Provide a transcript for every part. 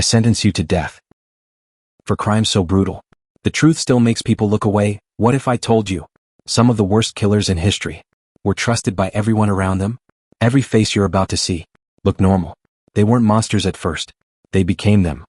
sentence you to death. For crimes so brutal. The truth still makes people look away. What if I told you? Some of the worst killers in history were trusted by everyone around them. Every face you're about to see looked normal. They weren't monsters at first. They became them.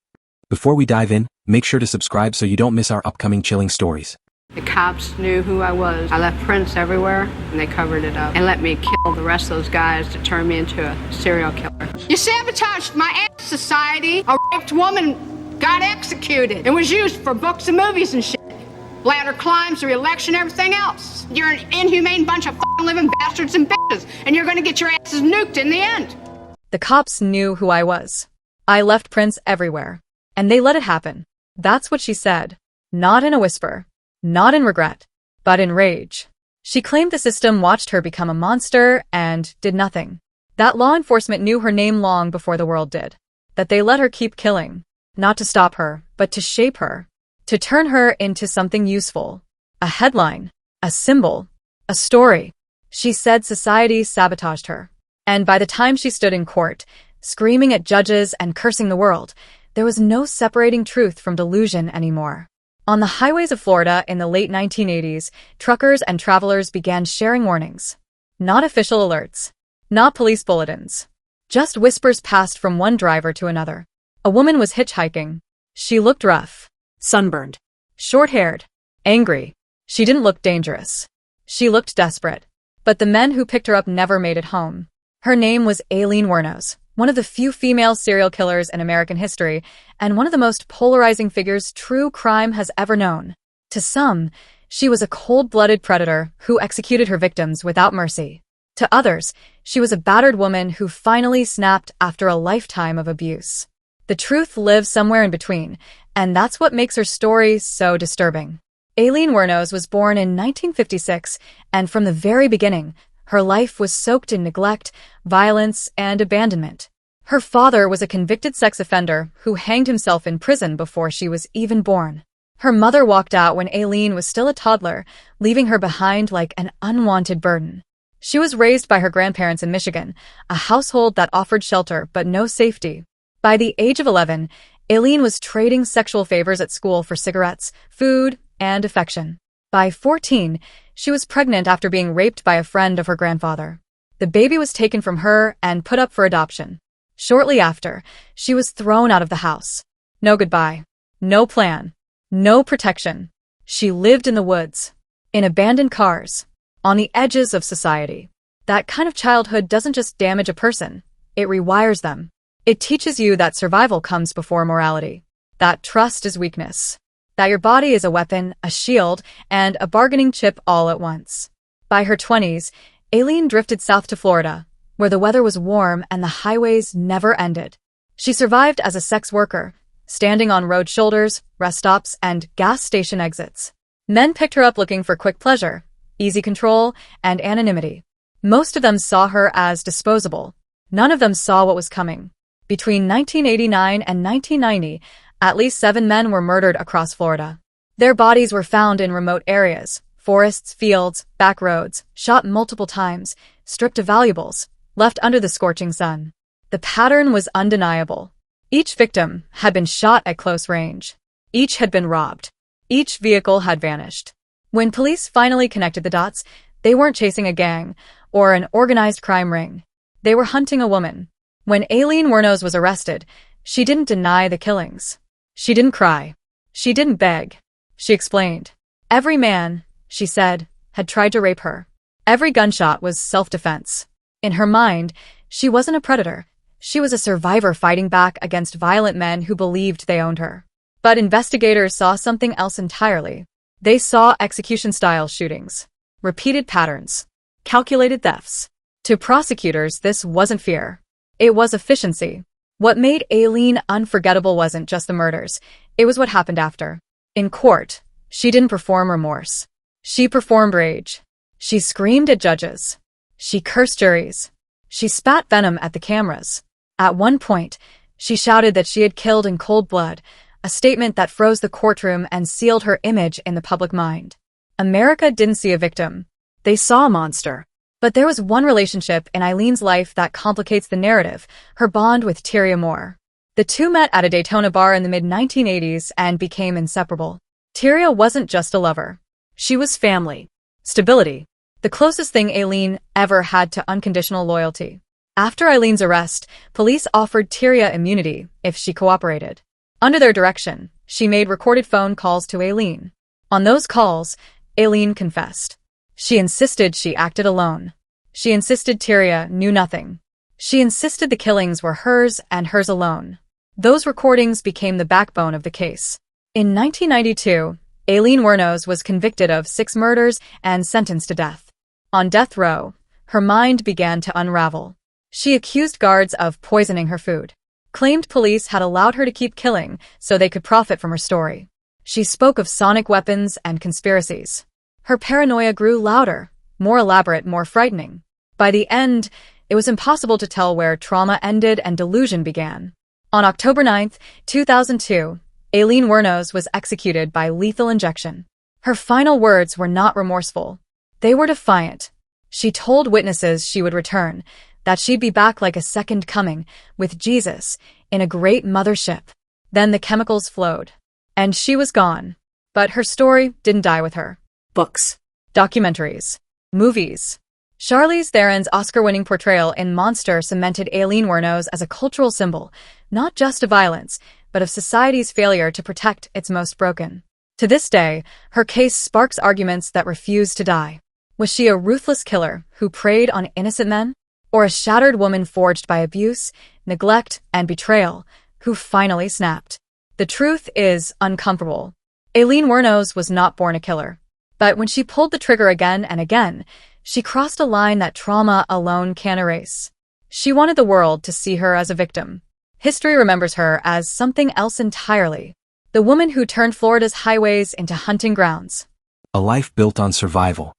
Before we dive in, make sure to subscribe so you don't miss our upcoming chilling stories. The cops knew who I was. I left prints everywhere, and they covered it up and let me kill the rest of those guys to turn me into a serial killer. You sabotaged my ass society. A raped woman got executed and was used for books and movies and shit. Bladder climbs, the re-election, everything else. You're an inhumane bunch of f***ing living bastards and bitches, and you're gonna get your asses nuked in the end. The cops knew who I was. I left prints everywhere, and they let it happen. That's what she said. Not in a whisper. Not in regret, but in rage. She claimed the system watched her become a monster and did nothing. That law enforcement knew her name long before the world did. That they let her keep killing. Not to stop her, but to shape her. To turn her into something useful. A headline. A symbol. A story. She said society sabotaged her. And by the time she stood in court, screaming at judges and cursing the world, there was no separating truth from delusion anymore. On the highways of Florida in the late 1980s, truckers and travelers began sharing warnings. Not official alerts. Not police bulletins. Just whispers passed from one driver to another. A woman was hitchhiking. She looked rough. Sunburned. Short-haired. Angry. She didn't look dangerous. She looked desperate. But the men who picked her up never made it home. Her name was Aileen Wuornos, one of the few female serial killers in American history, and one of the most polarizing figures true crime has ever known. To some, she was a cold-blooded predator who executed her victims without mercy. To others, she was a battered woman who finally snapped after a lifetime of abuse. The truth lives somewhere in between, and that's what makes her story so disturbing. Aileen Wuornos was born in 1956, and from the very beginning, her life was soaked in neglect, violence, and abandonment. Her father was a convicted sex offender who hanged himself in prison before she was even born. Her mother walked out when Aileen was still a toddler, leaving her behind like an unwanted burden. She was raised by her grandparents in Michigan, a household that offered shelter but no safety. By the age of 11, Aileen was trading sexual favors at school for cigarettes, food, and affection. By 14, she was pregnant after being raped by a friend of her grandfather. The baby was taken from her and put up for adoption. Shortly after, she was thrown out of the house. No goodbye. No plan. No protection. She lived in the woods. In abandoned cars. On the edges of society. That kind of childhood doesn't just damage a person. It rewires them. It teaches you that survival comes before morality. That trust is weakness. That your body is a weapon, a shield, and a bargaining chip all at once. By her 20s, Aileen drifted south to Florida, where the weather was warm and the highways never ended. She survived as a sex worker, standing on road shoulders, rest stops, and gas station exits. Men picked her up looking for quick pleasure, easy control, and anonymity. Most of them saw her as disposable. None of them saw what was coming. Between 1989 and 1990, at least 7 men were murdered across Florida. Their bodies were found in remote areas, forests, fields, back roads, shot multiple times, stripped of valuables, left under the scorching sun. The pattern was undeniable. Each victim had been shot at close range. Each had been robbed. Each vehicle had vanished. When police finally connected the dots, they weren't chasing a gang or an organized crime ring. They were hunting a woman. When Aileen Wuornos was arrested, she didn't deny the killings. She didn't cry. She didn't beg. She explained. Every man, she said, had tried to rape her. Every gunshot was self-defense. In her mind, she wasn't a predator. She was a survivor fighting back against violent men who believed they owned her. But investigators saw something else entirely. They saw execution-style shootings, repeated patterns, calculated thefts. To prosecutors, this wasn't fear. It was efficiency. What made Aileen unforgettable wasn't just the murders. It was what happened after. In court, she didn't perform remorse. She performed rage. She screamed at judges. She cursed juries. She spat venom at the cameras. At one point, she shouted that she had killed in cold blood, a statement that froze the courtroom and sealed her image in the public mind. America didn't see a victim. They saw a monster. But there was one relationship in Aileen's life that complicates the narrative, her bond with Tyria Moore. The two met at a Daytona bar in the mid-1980s and became inseparable. Tyria wasn't just a lover. She was family. Stability. The closest thing Aileen ever had to unconditional loyalty. After Aileen's arrest, police offered Tyria immunity if she cooperated. Under their direction, she made recorded phone calls to Aileen. On those calls, Aileen confessed. She insisted she acted alone. She insisted Tyria knew nothing. She insisted the killings were hers and hers alone. Those recordings became the backbone of the case. In 1992, Aileen Wuornos was convicted of 6 murders and sentenced to death. On death row, her mind began to unravel. She accused guards of poisoning her food, claimed police had allowed her to keep killing so they could profit from her story. She spoke of sonic weapons and conspiracies. Her paranoia grew louder, more elaborate, more frightening. By the end, it was impossible to tell where trauma ended and delusion began. On October 9, 2002, Aileen Wuornos was executed by lethal injection. Her final words were not remorseful. They were defiant. She told witnesses she would return, that she'd be back like a second coming, with Jesus, in a great mothership. Then the chemicals flowed. And she was gone. But her story didn't die with her. Books, documentaries, movies. Charlize Theron's Oscar-winning portrayal in Monster cemented Aileen Wuornos as a cultural symbol, not just of violence, but of society's failure to protect its most broken. To this day, her case sparks arguments that refuse to die. Was she a ruthless killer who preyed on innocent men? Or a shattered woman forged by abuse, neglect, and betrayal, who finally snapped? The truth is uncomfortable. Aileen Wuornos was not born a killer. But when she pulled the trigger again and again, she crossed a line that trauma alone can't erase. She wanted the world to see her as a victim. History remembers her as something else entirely. The woman who turned Florida's highways into hunting grounds. A life built on survival.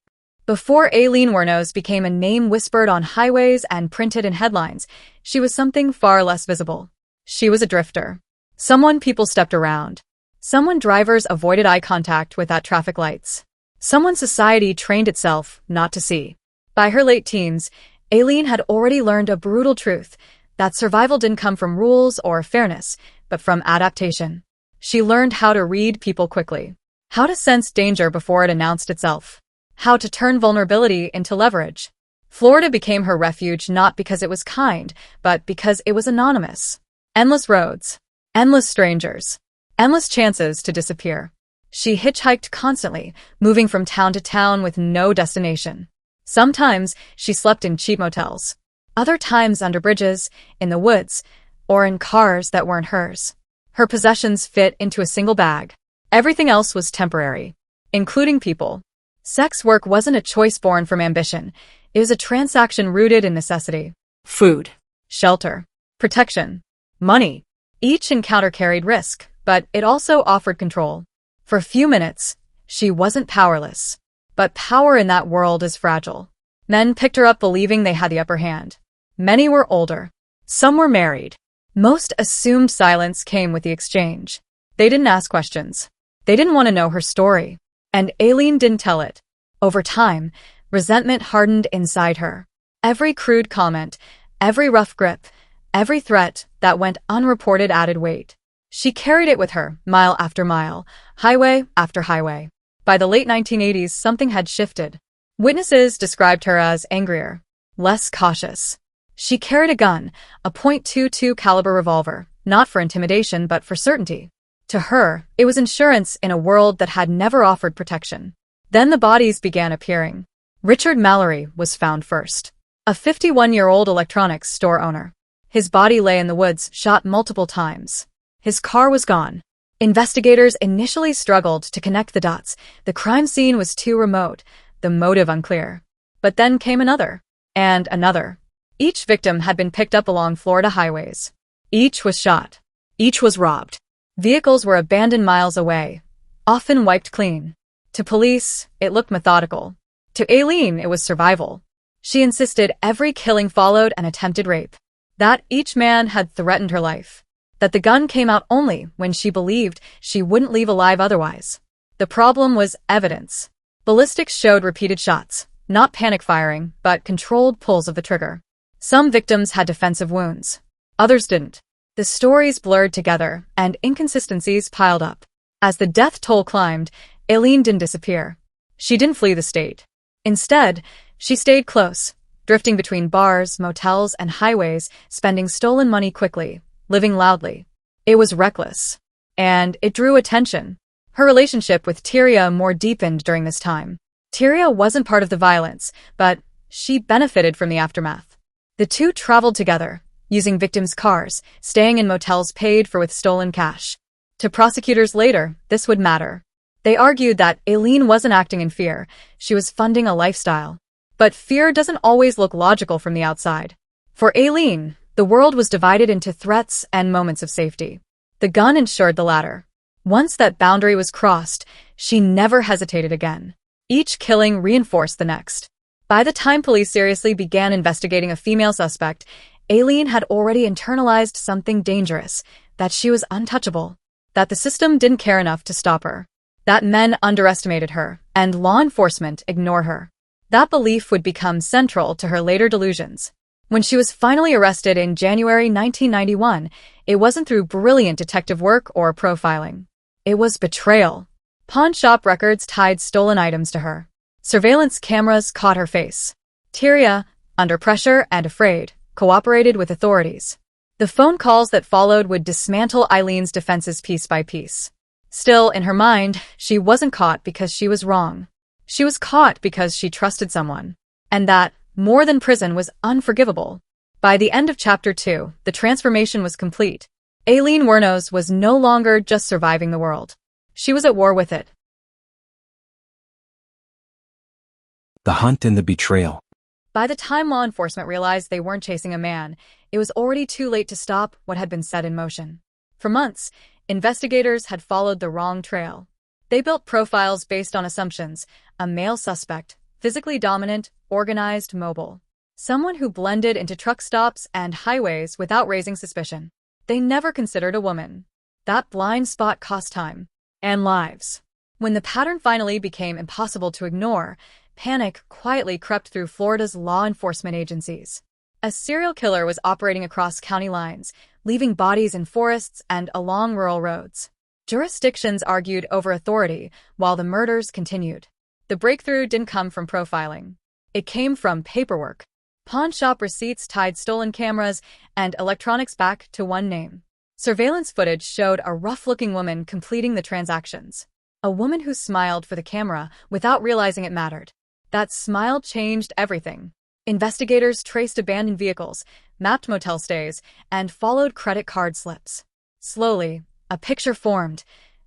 Before Aileen Wuornos became a name whispered on highways and printed in headlines, she was something far less visible. She was a drifter. Someone people stepped around. Someone drivers avoided eye contact with at traffic lights. Someone society trained itself not to see. By her late teens, Aileen had already learned a brutal truth, that survival didn't come from rules or fairness, but from adaptation. She learned how to read people quickly, how to sense danger before it announced itself, how to turn vulnerability into leverage. Florida became her refuge not because it was kind, but because it was anonymous. Endless roads, endless strangers, endless chances to disappear. She hitchhiked constantly, moving from town to town with no destination. Sometimes she slept in cheap motels. Other times under bridges, in the woods, or in cars that weren't hers. Her possessions fit into a single bag. Everything else was temporary, including people. Sex work wasn't a choice born from ambition. It was a transaction rooted in necessity. Food, shelter, protection, money. Each encounter carried risk, but it also offered control. For a few minutes, she wasn't powerless. But power in that world is fragile. Men picked her up believing they had the upper hand. Many were older. Some were married. Most assumed silence came with the exchange. They didn't ask questions. They didn't want to know her story. And Aileen didn't tell it. Over time, resentment hardened inside her. Every crude comment, every rough grip, every threat that went unreported added weight. She carried it with her, mile after mile, highway after highway. By the late 1980s, something had shifted. Witnesses described her as angrier, less cautious. She carried a gun, a .22 caliber revolver, not for intimidation but for certainty. To her, it was insurance in a world that had never offered protection. Then the bodies began appearing. Richard Mallory was found first. A 51-year-old electronics store owner. His body lay in the woods, shot multiple times. His car was gone. Investigators initially struggled to connect the dots. The crime scene was too remote, the motive unclear. But then came another, and another. Each victim had been picked up along Florida highways. Each was shot. Each was robbed. Vehicles were abandoned miles away, often wiped clean. To police, it looked methodical. To Aileen, it was survival. She insisted every killing followed an attempted rape. That each man had threatened her life. That the gun came out only when she believed she wouldn't leave alive otherwise. The problem was evidence. Ballistics showed repeated shots, not panic firing, but controlled pulls of the trigger. Some victims had defensive wounds. Others didn't. The stories blurred together, and inconsistencies piled up. As the death toll climbed, Aileen didn't disappear. She didn't flee the state. Instead, she stayed close, drifting between bars, motels, and highways, spending stolen money quickly, living loudly. It was reckless. And it drew attention. Her relationship with Tyria more deepened during this time. Tyria wasn't part of the violence, but she benefited from the aftermath. The two traveled together, using victims' cars, staying in motels paid for with stolen cash. To prosecutors later, this would matter. They argued that Aileen wasn't acting in fear, she was funding a lifestyle. But fear doesn't always look logical from the outside. For Aileen, the world was divided into threats and moments of safety. The gun ensured the latter. Once that boundary was crossed, she never hesitated again. Each killing reinforced the next. By the time police seriously began investigating a female suspect, Aileen had already internalized something dangerous, that she was untouchable, that the system didn't care enough to stop her, that men underestimated her, and law enforcement ignored her. That belief would become central to her later delusions. When she was finally arrested in January 1991, it wasn't through brilliant detective work or profiling. It was betrayal. Pawn shop records tied stolen items to her. Surveillance cameras caught her face. Tyria, under pressure and afraid, cooperated with authorities. The phone calls that followed would dismantle Aileen's defenses piece by piece. Still, in her mind, she wasn't caught because she was wrong. She was caught because she trusted someone. And that, more than prison, was unforgivable. By the end of Chapter 2, the transformation was complete. Aileen Wuornos was no longer just surviving the world. She was at war with it. The hunt and the betrayal. By the time law enforcement realized they weren't chasing a man, it was already too late to stop what had been set in motion. For months, investigators had followed the wrong trail. They built profiles based on assumptions: a male suspect, physically dominant, organized, mobile. Someone who blended into truck stops and highways without raising suspicion. They never considered a woman. That blind spot cost time and lives. When the pattern finally became impossible to ignore, panic quietly crept through Florida's law enforcement agencies. A serial killer was operating across county lines, leaving bodies in forests and along rural roads. Jurisdictions argued over authority while the murders continued. The breakthrough didn't come from profiling. It came from paperwork. Pawn shop receipts tied stolen cameras and electronics back to one name. Surveillance footage showed a rough-looking woman completing the transactions. A woman who smiled for the camera without realizing it mattered. That smile changed everything. Investigators traced abandoned vehicles, mapped motel stays, and followed credit card slips. Slowly, a picture formed,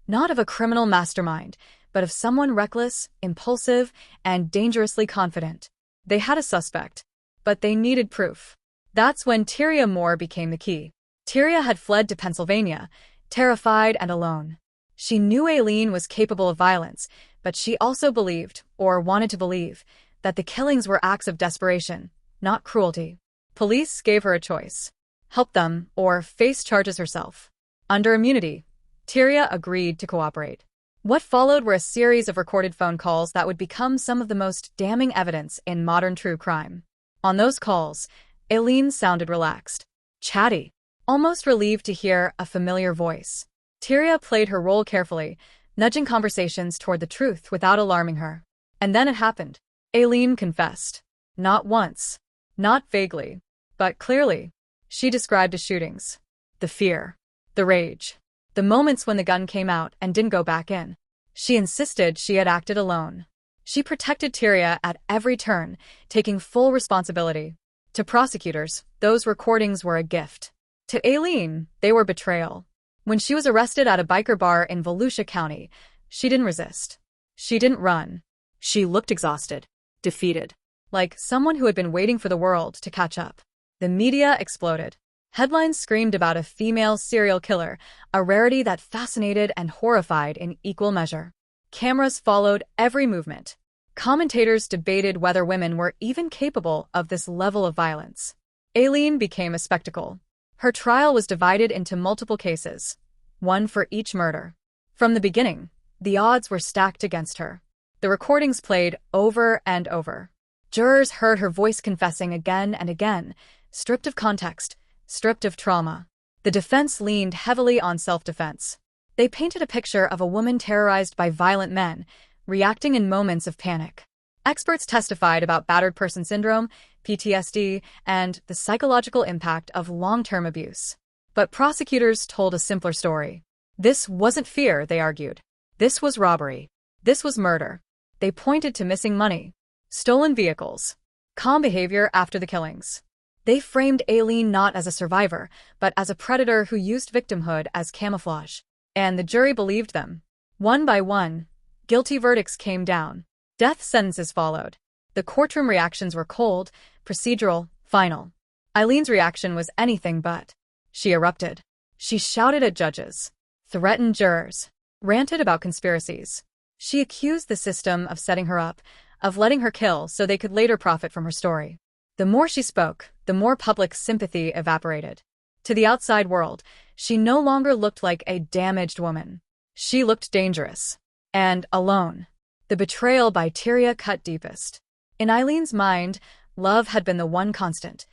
not of a criminal mastermind, but of someone reckless, impulsive, and dangerously confident. They had a suspect, but they needed proof. That's when Tyria Moore became the key. Tyria had fled to Pennsylvania, terrified and alone. She knew Aileen was capable of violence, but she also believed, or wanted to believe, that the killings were acts of desperation, not cruelty. Police gave her a choice: help them or face charges herself. Under immunity, Tyria agreed to cooperate. What followed were a series of recorded phone calls that would become some of the most damning evidence in modern true crime. On those calls, Aileen sounded relaxed, chatty, almost relieved to hear a familiar voice. Tyria played her role carefully, nudging conversations toward the truth without alarming her. And then it happened. Aileen confessed. Not once, not vaguely, but clearly. She described the shootings, the fear, the rage, the moments when the gun came out and didn't go back in. She insisted she had acted alone. She protected Tyria at every turn, taking full responsibility. To prosecutors, those recordings were a gift. To Aileen, they were betrayal. When she was arrested at a biker bar in Volusia County, she didn't resist. She didn't run. She looked exhausted, defeated, like someone who had been waiting for the world to catch up. The media exploded. Headlines screamed about a female serial killer, a rarity that fascinated and horrified in equal measure. Cameras followed every movement. Commentators debated whether women were even capable of this level of violence. Aileen became a spectacle. Her trial was divided into multiple cases, one for each murder. From the beginning, the odds were stacked against her. The recordings played over and over. Jurors heard her voice confessing again and again, stripped of context, stripped of trauma. The defense leaned heavily on self-defense. They painted a picture of a woman terrorized by violent men, reacting in moments of panic. Experts testified about battered person syndrome, PTSD, and the psychological impact of long-term abuse. But prosecutors told a simpler story. This wasn't fear, they argued. This was robbery. This was murder. They pointed to missing money, stolen vehicles, calm behavior after the killings. They framed Aileen not as a survivor, but as a predator who used victimhood as camouflage. And the jury believed them. One by one, guilty verdicts came down. Death sentences followed. The courtroom reactions were cold, procedural, final. Aileen's reaction was anything but. She erupted. She shouted at judges, threatened jurors, ranted about conspiracies. She accused the system of setting her up, of letting her kill so they could later profit from her story. The more she spoke, the more public sympathy evaporated. To the outside world, she no longer looked like a damaged woman. She looked dangerous. And alone. The betrayal by Tyria cut deepest. In Aileen's mind, love had been the one constant,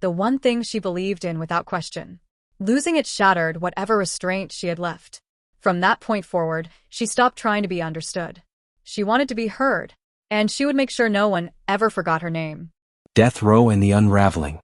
the one thing she believed in without question. Losing it shattered whatever restraint she had left. From that point forward, she stopped trying to be understood. She wanted to be heard, and she would make sure no one ever forgot her name. Death row and the unraveling.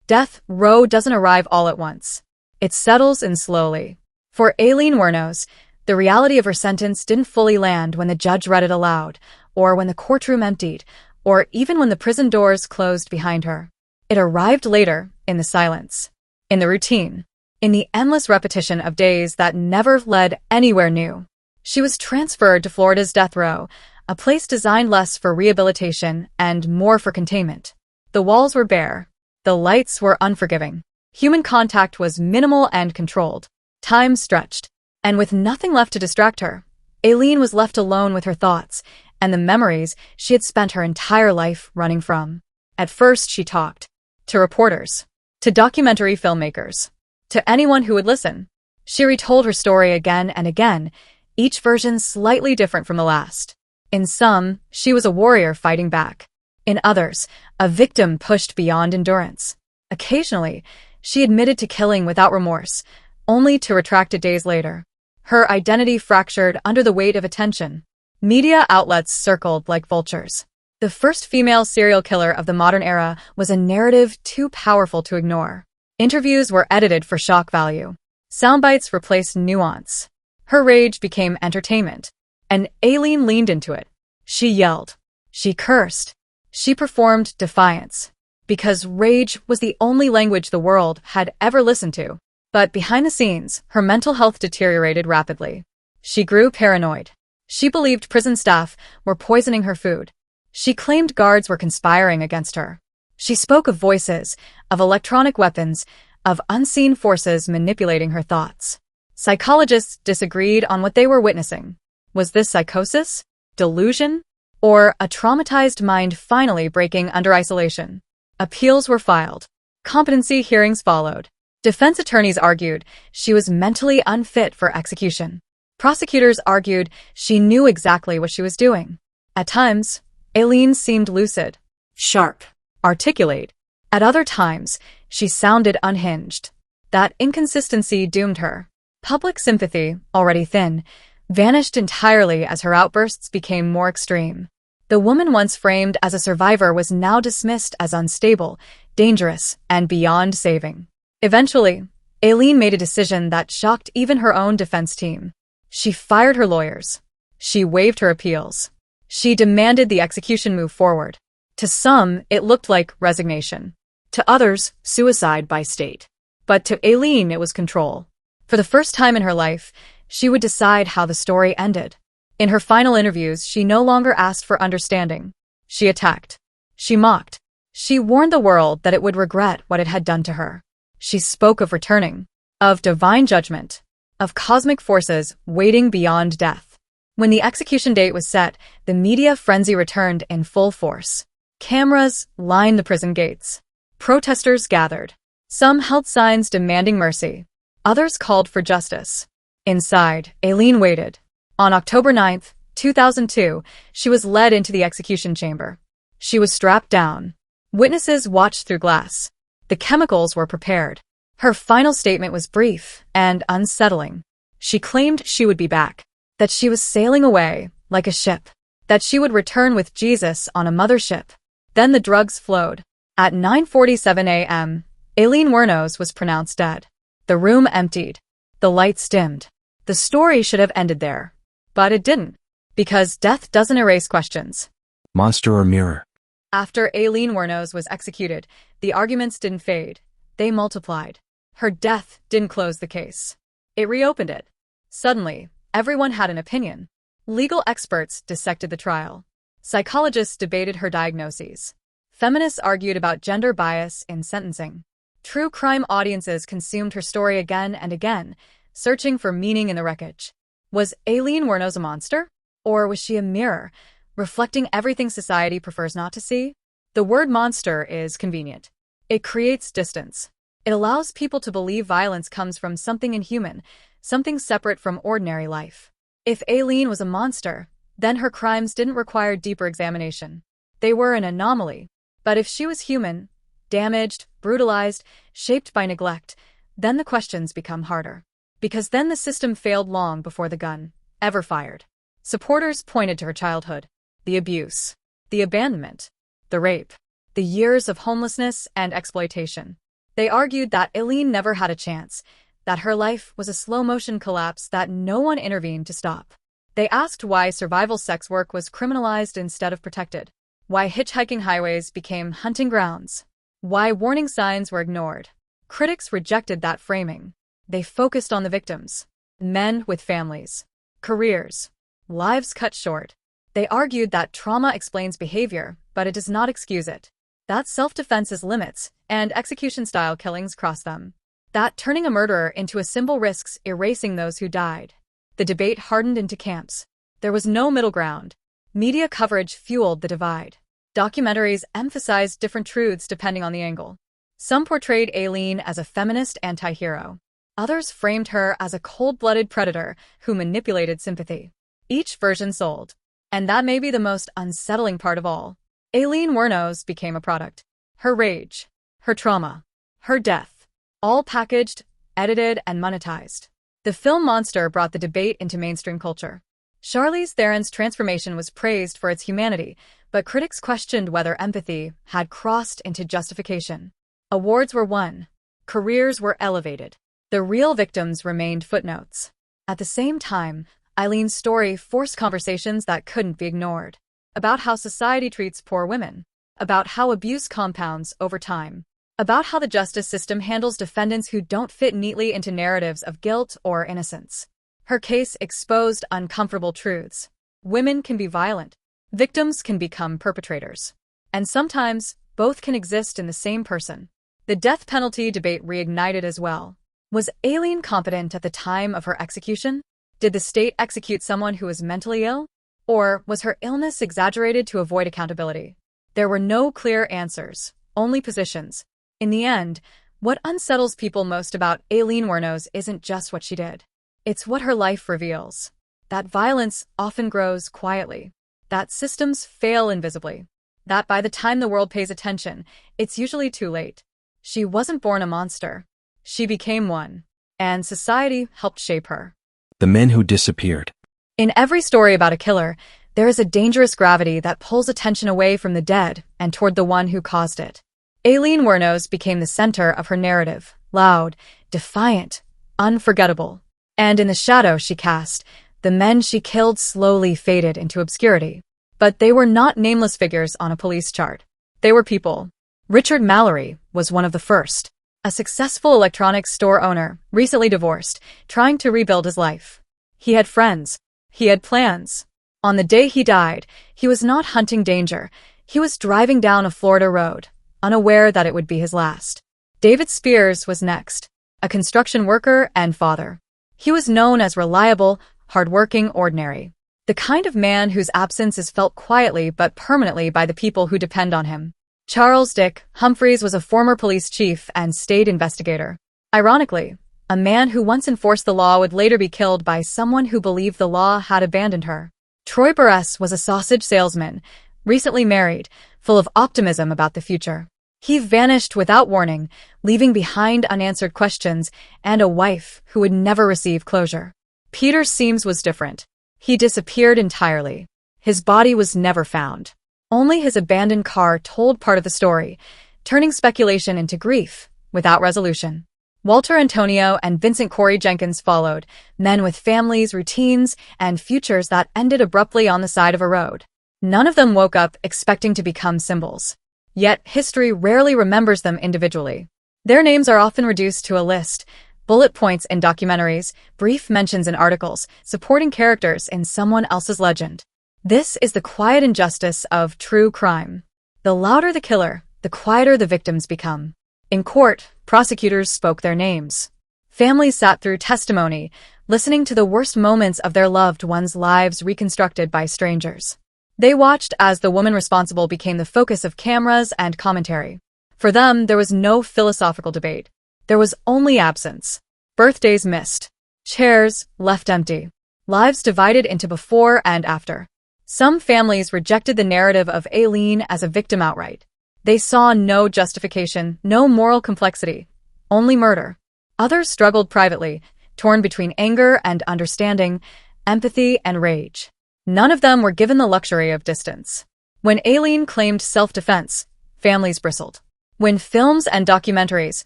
Death row doesn't arrive all at once. It settles in slowly. For Aileen Wuornos, the reality of her sentence didn't fully land when the judge read it aloud, or when the courtroom emptied, or even when the prison doors closed behind her. It arrived later, in the silence, in the routine, in the endless repetition of days that never led anywhere new. She was transferred to Florida's death row, a place designed less for rehabilitation and more for containment. The walls were bare. The lights were unforgiving. Human contact was minimal and controlled. Time stretched. And with nothing left to distract her, Aileen was left alone with her thoughts and the memories she had spent her entire life running from. At first, she talked. To reporters. To documentary filmmakers. To anyone who would listen. She retold her story again and again, each version slightly different from the last. In some, she was a warrior fighting back. In others, a victim pushed beyond endurance. Occasionally, she admitted to killing without remorse, only to retract it days later. Her identity fractured under the weight of attention. Media outlets circled like vultures. The first female serial killer of the modern era was a narrative too powerful to ignore. Interviews were edited for shock value. Soundbites replaced nuance. Her rage became entertainment, and Aileen leaned into it. She yelled. She cursed. She performed defiance. Because rage was the only language the world had ever listened to. But behind the scenes, her mental health deteriorated rapidly. She grew paranoid. She believed prison staff were poisoning her food. She claimed guards were conspiring against her. She spoke of voices, of electronic weapons, of unseen forces manipulating her thoughts. Psychologists disagreed on what they were witnessing. Was this psychosis? Delusion? Or a traumatized mind finally breaking under isolation? Appeals were filed. Competency hearings followed. Defense attorneys argued she was mentally unfit for execution. Prosecutors argued she knew exactly what she was doing. At times, Aileen seemed lucid, sharp, articulate. At other times, she sounded unhinged. That inconsistency doomed her. Public sympathy, already thin, vanished entirely as her outbursts became more extreme. The woman once framed as a survivor was now dismissed as unstable, dangerous, and beyond saving. Eventually, Aileen made a decision that shocked even her own defense team. She fired her lawyers. She waived her appeals. She demanded the execution move forward. To some, it looked like resignation. To others, suicide by state. But to Aileen, it was control. For the first time in her life, she would decide how the story ended. In her final interviews, she no longer asked for understanding. She attacked. She mocked. She warned the world that it would regret what it had done to her. She spoke of returning, of divine judgment, of cosmic forces waiting beyond death. When the execution date was set, the media frenzy returned in full force. Cameras lined the prison gates. Protesters gathered. Some held signs demanding mercy. Others called for justice. Inside, Aileen waited. On October 9, 2002, she was led into the execution chamber. She was strapped down. Witnesses watched through glass. The chemicals were prepared. Her final statement was brief and unsettling. She claimed she would be back, that she was sailing away like a ship, that she would return with Jesus on a mothership. Then the drugs flowed. At 9:47 a.m., Aileen Wuornos was pronounced dead. The room emptied. The lights dimmed. The story should have ended there. But it didn't. Because death doesn't erase questions. Monster or mirror? After Aileen Wuornos was executed, the arguments didn't fade. They multiplied. Her death didn't close the case. It reopened it. Suddenly, everyone had an opinion. Legal experts dissected the trial. Psychologists debated her diagnoses. Feminists argued about gender bias in sentencing. True crime audiences consumed her story again and again, searching for meaning in the wreckage. Was Aileen Wuornos a monster? Or was she a mirror, reflecting everything society prefers not to see? The word monster is convenient. It creates distance. It allows people to believe violence comes from something inhuman, something separate from ordinary life. If Aileen was a monster, then her crimes didn't require deeper examination. They were an anomaly. But if she was human, damaged, brutalized, shaped by neglect, then the questions become harder. Because then the system failed long before the gun ever fired. Supporters pointed to her childhood, the abuse, the abandonment, the rape, the years of homelessness and exploitation. They argued that Aileen never had a chance, that her life was a slow-motion collapse that no one intervened to stop. They asked why survival sex work was criminalized instead of protected, why hitchhiking highways became hunting grounds, why warning signs were ignored. Critics rejected that framing. They focused on the victims, men with families, careers, lives cut short. They argued that trauma explains behavior, but it does not excuse it. That self-defense has limits, and execution-style killings cross them. That turning a murderer into a symbol risks erasing those who died. The debate hardened into camps. There was no middle ground. Media coverage fueled the divide. Documentaries emphasized different truths depending on the angle. Some portrayed Aileen as a feminist anti-hero. Others framed her as a cold-blooded predator who manipulated sympathy. Each version sold. And that may be the most unsettling part of all. Aileen Wuornos became a product. Her rage, her trauma, her death, all packaged, edited, and monetized. The film Monster brought the debate into mainstream culture. Charlize Theron's transformation was praised for its humanity, but critics questioned whether empathy had crossed into justification. Awards were won. Careers were elevated. The real victims remained footnotes. At the same time, Aileen's story forced conversations that couldn't be ignored. About how society treats poor women. About how abuse compounds over time. About how the justice system handles defendants who don't fit neatly into narratives of guilt or innocence. Her case exposed uncomfortable truths. Women can be violent. Victims can become perpetrators. And sometimes, both can exist in the same person. The death penalty debate reignited as well. Was Aileen competent at the time of her execution? Did the state execute someone who was mentally ill? Or was her illness exaggerated to avoid accountability? There were no clear answers, only positions. In the end, what unsettles people most about Aileen Wuornos isn't just what she did. It's what her life reveals. That violence often grows quietly. That systems fail invisibly. That by the time the world pays attention, it's usually too late. She wasn't born a monster. She became one. And society helped shape her. The men who disappeared. In every story about a killer, there is a dangerous gravity that pulls attention away from the dead and toward the one who caused it. Aileen Wuornos became the center of her narrative, loud, defiant, unforgettable. And in the shadow she cast, the men she killed slowly faded into obscurity. But they were not nameless figures on a police chart. They were people. Richard Mallory was one of the first. A successful electronics store owner, recently divorced, trying to rebuild his life. He had friends. He had plans. On the day he died, he was not hunting danger. He was driving down a Florida road, unaware that it would be his last. David Spears was next, a construction worker and father. He was known as reliable, hardworking, ordinary. The kind of man whose absence is felt quietly but permanently by the people who depend on him. Charles Dick Humphreys was a former police chief and state investigator. Ironically, a man who once enforced the law would later be killed by someone who believed the law had abandoned her. Troy Barres was a sausage salesman, recently married, full of optimism about the future. He vanished without warning, leaving behind unanswered questions and a wife who would never receive closure. Peter Seams was different. He disappeared entirely. His body was never found. Only his abandoned car told part of the story, turning speculation into grief without resolution. Walter Antonio and Vincent Corey Jenkins followed, men with families, routines, and futures that ended abruptly on the side of a road. None of them woke up expecting to become symbols. Yet history rarely remembers them individually. Their names are often reduced to a list, bullet points in documentaries, brief mentions in articles, supporting characters in someone else's legend. This is the quiet injustice of true crime. The louder the killer, the quieter the victims become. In court, prosecutors spoke their names. Families sat through testimony, listening to the worst moments of their loved ones' lives reconstructed by strangers. They watched as the woman responsible became the focus of cameras and commentary. For them, there was no philosophical debate. There was only absence. Birthdays missed. Chairs left empty. Lives divided into before and after. Some families rejected the narrative of Aileen as a victim outright. They saw no justification, no moral complexity, only murder. Others struggled privately, torn between anger and understanding, empathy and rage. None of them were given the luxury of distance. When Aileen claimed self-defense, families bristled. When films and documentaries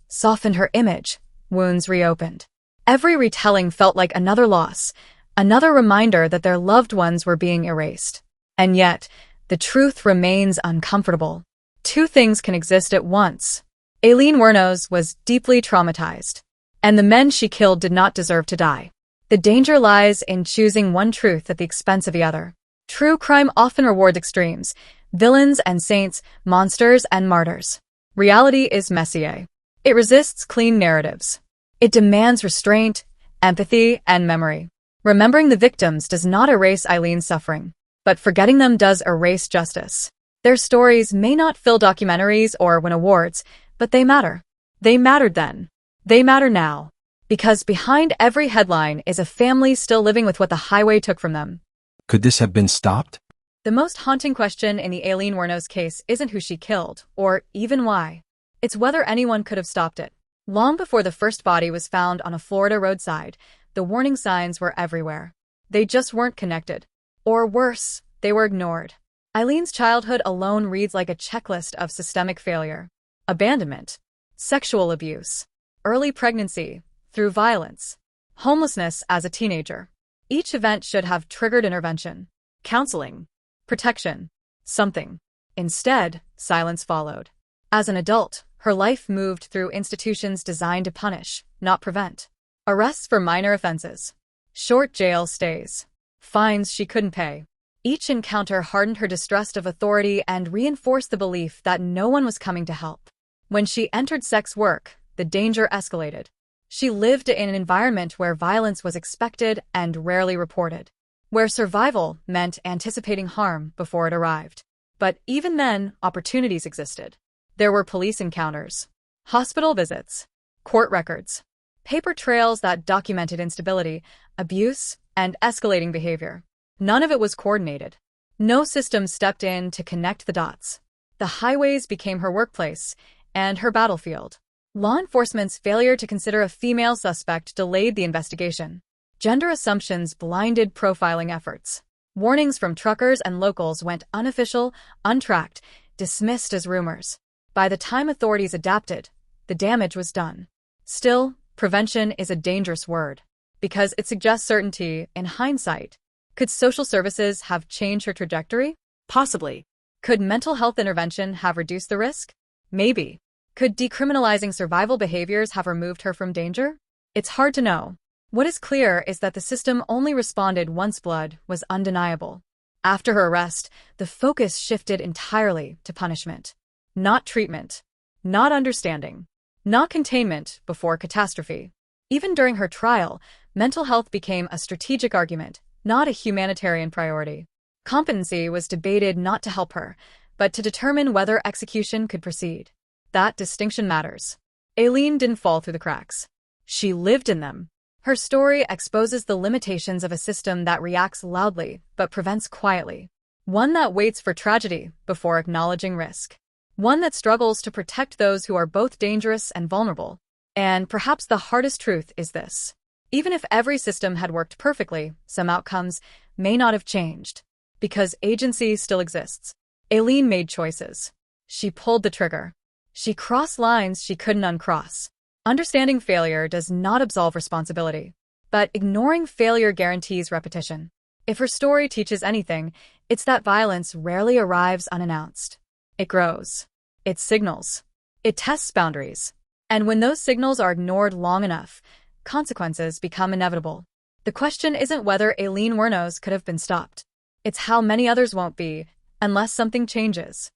softened her image, wounds reopened. Every retelling felt like another loss, another reminder that their loved ones were being erased. And yet, the truth remains uncomfortable. Two things can exist at once. Aileen Wuornos was deeply traumatized, and the men she killed did not deserve to die. The danger lies in choosing one truth at the expense of the other. True crime often rewards extremes, villains and saints, monsters and martyrs. Reality is messier. It resists clean narratives. It demands restraint, empathy, and memory. Remembering the victims does not erase Aileen's suffering, but forgetting them does erase justice. Their stories may not fill documentaries or win awards, but they matter. They mattered then. They matter now. Because behind every headline is a family still living with what the highway took from them. Could this have been stopped? The most haunting question in the Aileen Wuornos case isn't who she killed, or even why. It's whether anyone could have stopped it. Long before the first body was found on a Florida roadside, the warning signs were everywhere. They just weren't connected. Or worse, they were ignored. Aileen's childhood alone reads like a checklist of systemic failure. Abandonment, sexual abuse, early pregnancy, through violence, homelessness as a teenager. Each event should have triggered intervention, counseling, protection, something. Instead, silence followed. As an adult, her life moved through institutions designed to punish, not prevent. Arrests for minor offenses, short jail stays, fines she couldn't pay. Each encounter hardened her distrust of authority and reinforced the belief that no one was coming to help. When she entered sex work, the danger escalated. She lived in an environment where violence was expected and rarely reported, where survival meant anticipating harm before it arrived. But even then, opportunities existed. There were police encounters, hospital visits, court records, paper trails that documented instability, abuse, and escalating behavior. None of it was coordinated. No system stepped in to connect the dots. The highways became her workplace and her battlefield. Law enforcement's failure to consider a female suspect delayed the investigation. Gender assumptions blinded profiling efforts. Warnings from truckers and locals went unofficial, untracked, dismissed as rumors. By the time authorities adapted, the damage was done. Still, prevention is a dangerous word, because it suggests certainty in hindsight. Could social services have changed her trajectory? Possibly. Could mental health intervention have reduced the risk? Maybe. Could decriminalizing survival behaviors have removed her from danger? It's hard to know. What is clear is that the system only responded once blood was undeniable. After her arrest, the focus shifted entirely to punishment. Not treatment. Not understanding. Not containment before catastrophe. Even during her trial, mental health became a strategic argument, not a humanitarian priority. Competency was debated not to help her, but to determine whether execution could proceed. That distinction matters. Aileen didn't fall through the cracks. She lived in them. Her story exposes the limitations of a system that reacts loudly but prevents quietly. One that waits for tragedy before acknowledging risk. one that struggles to protect those who are both dangerous and vulnerable. And perhaps the hardest truth is this. Even if every system had worked perfectly, some outcomes may not have changed. Because agency still exists. Aileen made choices. She pulled the trigger. She crossed lines she couldn't uncross. Understanding failure does not absolve responsibility. But ignoring failure guarantees repetition. If her story teaches anything, it's that violence rarely arrives unannounced. It grows. It signals. It tests boundaries. And when those signals are ignored long enough, consequences become inevitable. The question isn't whether Aileen Wuornos could have been stopped. It's how many others won't be, unless something changes.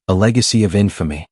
A legacy of infamy.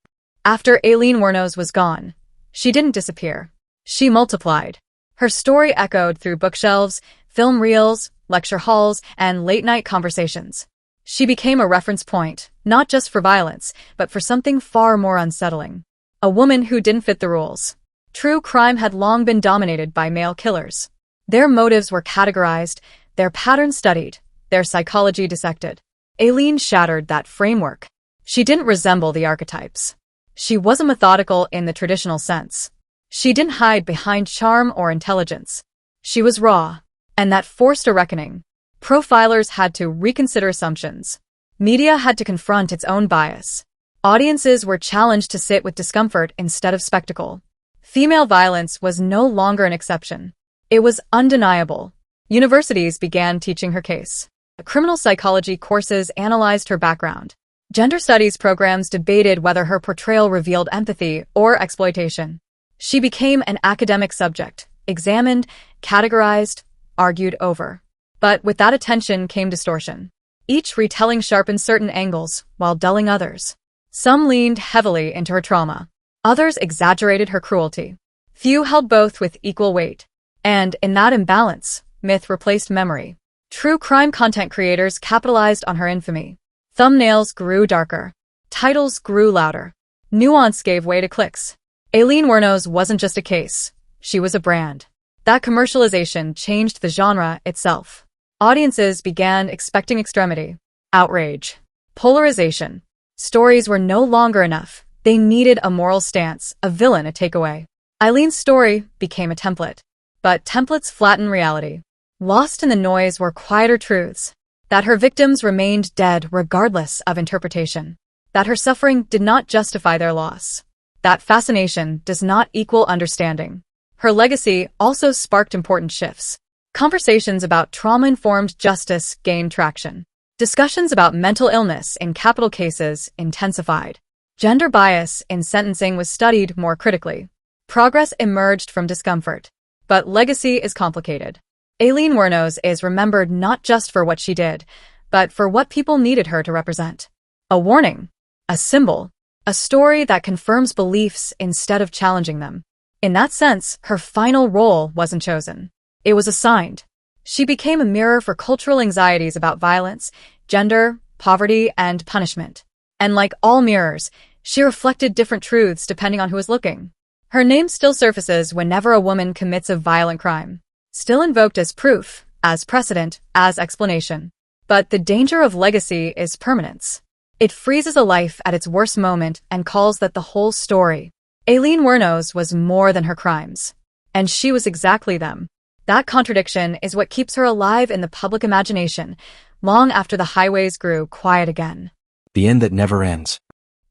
After Aileen Wuornos was gone, she didn't disappear. She multiplied. Her story echoed through bookshelves, film reels, lecture halls, and late-night conversations. She became a reference point, not just for violence, but for something far more unsettling. A woman who didn't fit the rules. True crime had long been dominated by male killers. Their motives were categorized, their patterns studied, their psychology dissected. Aileen shattered that framework. She didn't resemble the archetypes. She wasn't methodical in the traditional sense. She didn't hide behind charm or intelligence. She was raw, and that forced a reckoning. Profilers had to reconsider assumptions. Media had to confront its own bias. Audiences were challenged to sit with discomfort instead of spectacle. Female violence was no longer an exception. It was undeniable. Universities began teaching her case. Criminal psychology courses analyzed her background. Gender studies programs debated whether her portrayal revealed empathy or exploitation. She became an academic subject, examined, categorized, argued over. But with that attention came distortion. Each retelling sharpened certain angles, while dulling others. Some leaned heavily into her trauma. Others exaggerated her cruelty. Few held both with equal weight. And in that imbalance, myth replaced memory. True crime content creators capitalized on her infamy. Thumbnails grew darker. Titles grew louder. Nuance gave way to clicks. Aileen Wuornos wasn't just a case. She was a brand. That commercialization changed the genre itself. Audiences began expecting extremity, outrage, polarization. Stories were no longer enough. They needed a moral stance, a villain, a takeaway. Aileen's story became a template. But templates flatten reality. Lost in the noise were quieter truths. That her victims remained dead regardless of interpretation. That her suffering did not justify their loss. That fascination does not equal understanding. Her legacy also sparked important shifts. Conversations about trauma-informed justice gained traction. Discussions about mental illness in capital cases intensified. Gender bias in sentencing was studied more critically. Progress emerged from discomfort. But legacy is complicated. Aileen Wuornos is remembered not just for what she did, but for what people needed her to represent. A warning, a symbol, a story that confirms beliefs instead of challenging them. In that sense, her final role wasn't chosen. It was assigned. She became a mirror for cultural anxieties about violence, gender, poverty, and punishment. And like all mirrors, she reflected different truths depending on who was looking. Her name still surfaces whenever a woman commits a violent crime. Still invoked as proof, as precedent, as explanation. But the danger of legacy is permanence. It freezes a life at its worst moment and calls that the whole story. Aileen Wuornos was more than her crimes. And she was exactly them. That contradiction is what keeps her alive in the public imagination, long after the highways grew quiet again. The end that never ends.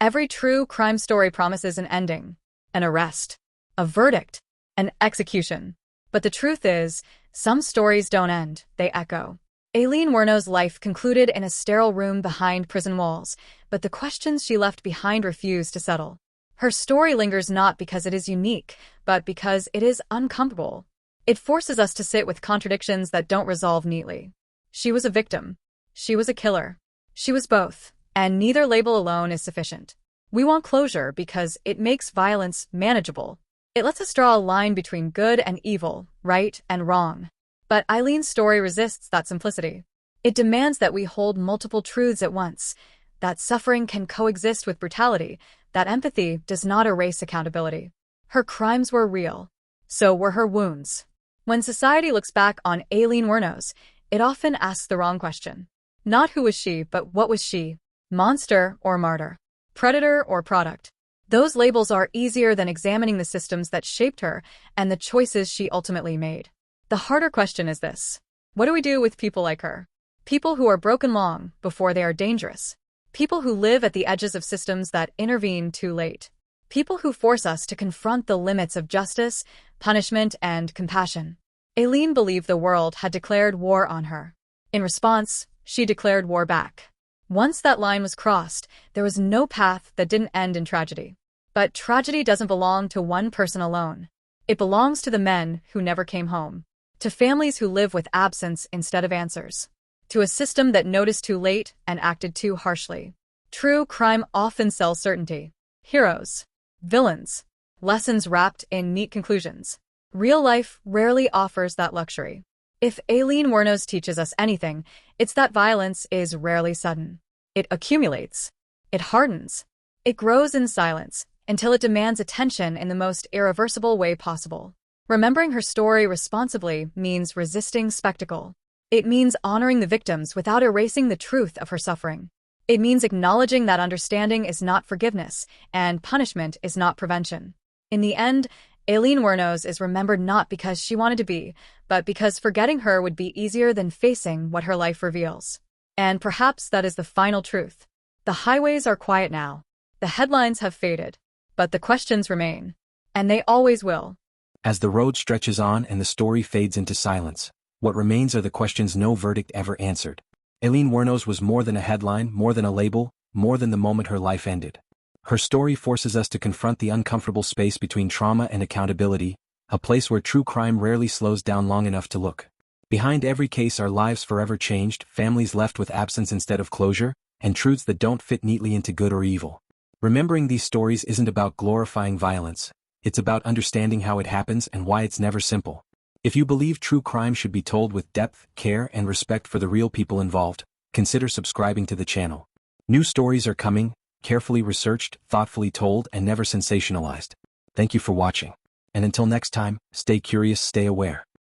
Every true crime story promises an ending, an arrest, a verdict, an execution. But the truth is, some stories don't end, they echo. Aileen Wuornos' life concluded in a sterile room behind prison walls, but the questions she left behind refused to settle. Her story lingers not because it is unique, but because it is uncomfortable. It forces us to sit with contradictions that don't resolve neatly. She was a victim. She was a killer. She was both, and neither label alone is sufficient. We want closure because it makes violence manageable. It lets us draw a line between good and evil, right and wrong. But Aileen's story resists that simplicity. It demands that we hold multiple truths at once, that suffering can coexist with brutality, that empathy does not erase accountability. Her crimes were real. So were her wounds. When society looks back on Aileen Wuornos, it often asks the wrong question. Not who was she, but what was she? Monster or martyr? predator, or product. Those labels are easier than examining the systems that shaped her and the choices she ultimately made. The harder question is this: what do we do with people like her? People who are broken long before they are dangerous. People who live at the edges of systems that intervene too late. People who force us to confront the limits of justice, punishment, and compassion. Aileen believed the world had declared war on her. In response, she declared war back. Once that line was crossed, there was no path that didn't end in tragedy. But tragedy doesn't belong to one person alone. It belongs to the men who never came home, to families who live with absence instead of answers, to a system that noticed too late and acted too harshly. True crime often sells certainty. Heroes, villains, lessons wrapped in neat conclusions. Real life rarely offers that luxury. If Aileen Wuornos teaches us anything, it's that violence is rarely sudden. It accumulates. It hardens. It grows in silence until it demands attention in the most irreversible way possible. Remembering her story responsibly means resisting spectacle. It means honoring the victims without erasing the truth of her suffering. It means acknowledging that understanding is not forgiveness and punishment is not prevention. In the end, Aileen Wuornos is remembered not because she wanted to be, but because forgetting her would be easier than facing what her life reveals. And perhaps that is the final truth. The highways are quiet now. The headlines have faded. But the questions remain. And they always will. As the road stretches on and the story fades into silence, what remains are the questions no verdict ever answered. Aileen Wuornos was more than a headline, more than a label, more than the moment her life ended. Her story forces us to confront the uncomfortable space between trauma and accountability, a place where true crime rarely slows down long enough to look. Behind every case are lives forever changed, families left with absence instead of closure, and truths that don't fit neatly into good or evil. Remembering these stories isn't about glorifying violence, it's about understanding how it happens and why it's never simple. If you believe true crime should be told with depth, care, and respect for the real people involved, consider subscribing to the channel. New stories are coming, carefully researched, thoughtfully told, and never sensationalized. Thank you for watching. And until next time, stay curious, stay aware.